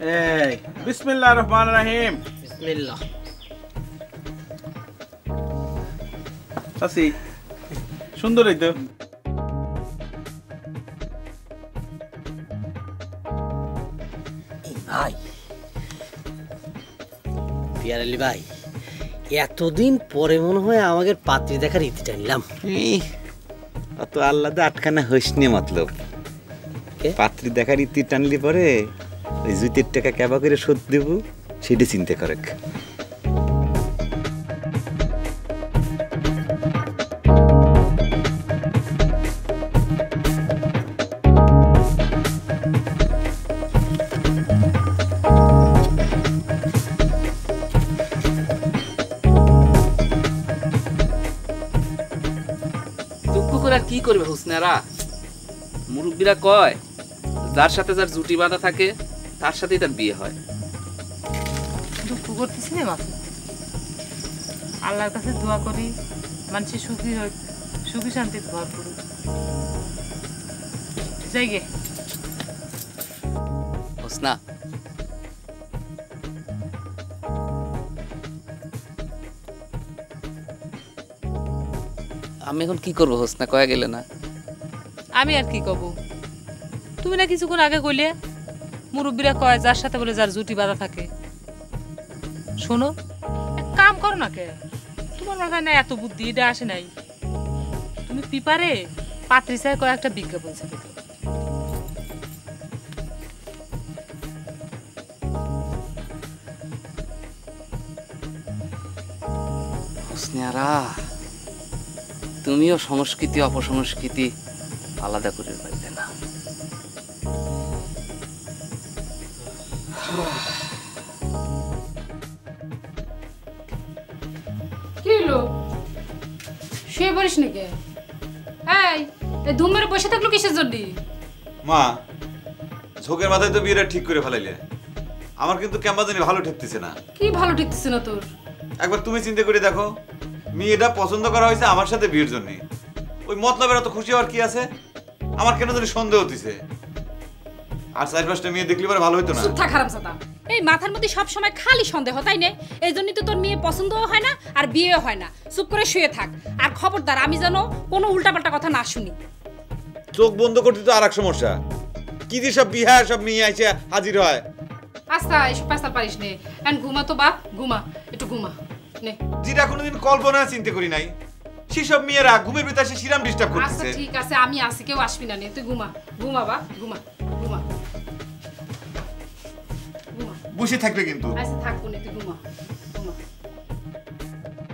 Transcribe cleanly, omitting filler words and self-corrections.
এই বিসমিল্লাহির রহমানির রহিম। বিসমিল্লাহ। আসি সুন্দরই তো। ভাই পিয়ার আলী ভাই, এতদিন পরে মনে হয় আমাদের পাত্রী দেখার ইতি টানলাম। অত আল্লাদা আটখানা হইসনি মতলব। পাত্রী দেখার ইতি টানলি পরে ওই জুতির টাকা কেবা করে শোধ দেব সেটা চিন্তা করে। কি করবে হুসনারা? মুরব্বীরা কয় যার সাথে যার জুটি বাঁধা থাকে তার সাথেই তার বিয়ে হয়। দুঃখ করতেছি না মাথা, আল্লাহর কাছে দোয়া করি মানুষের সুখী হোক, সুখী শান্তিতে ঘর করুক। যাই গে হোসনা, আমি এখন কি করবো? হোসনা কয়া গেলে না। আমি আর কি কব? তুমি না কিছুক্ষণ আগে কইলে মুরব্বীরা কয় যার সাথে বলে যার জুটি বাঁধা থাকে। শোনো, এক কাম করো না কে, তোমার মাথায় না এত বুদ্ধি, এটা আসে নাই। তুমি পিপারে পাত্রী চাই কয়েকটা বিজ্ঞাপন ছেপে দাও। হোসনিয়ারা, তুমিও সংস্কৃতি অপসংস্কৃতি আলাদা করে পাইতে না। কি হলো? শুয়ে পড়িস নাকি? এই ধুমের বসে থাকলো কিসের জন্য? মা, ঝোঁকের মাথায় তো বিয়েটা ঠিক করে ফেলাইলে। আমার কিন্তু কেমন জানি ভালো ঠেকতেছে না। কি ভালো ঠেকতেছে না তোর? একবার তুমি চিন্তা করে দেখো, মেয়েটা পছন্দ করা হয়েছে আমার সাথে বিয়ের জন্য। ওই মতলবের এত খুশি হওয়ার কি আছে? আমার কেন জানি সন্দেহ হতেছে। আর 4-5টা মেয়ে দেখলে পরে ভালো হইতো না? সুদ্ধা খারাপ সাদা, এই মাথার মধ্যে সব সময় খালি সন্দেহ, তাই না? এই জন্যই তো তোর মেয়ে পছন্দও হয় না আর বিয়েও হয় না। চুপ করে শুয়ে থাক, আর খবরদার আমি যেন কোনো উল্টাপাল্টা কথা না শুনি। চোখ বন্ধ করতে তো আর এক সমস্যা। কি যে সব বিহার সব মেয়ে আইছে হাজির হয়। আচ্ছা, এসব পাস্তাল পারিস নে, এখন ঘুমা তো বাপ, ঘুমা, একটু ঘুমা নে। যেটা কোনোদিন কল্পনা চিন্তা করি নাই, সেসব মেয়েরা ঘুমের ভিতরে সে শিরাম ডিস্টার্ব আচ্ছা করতেছে। ঠিক আছে, আমি আসি, কেউ আসবি না নে, তুই ঘুমা, ঘুমা বাপ, ঘুমা ঘুমা ঘুমা। বসে থাকবে কিন্তু। আচ্ছা থাকবো না, তুই ঘুমা।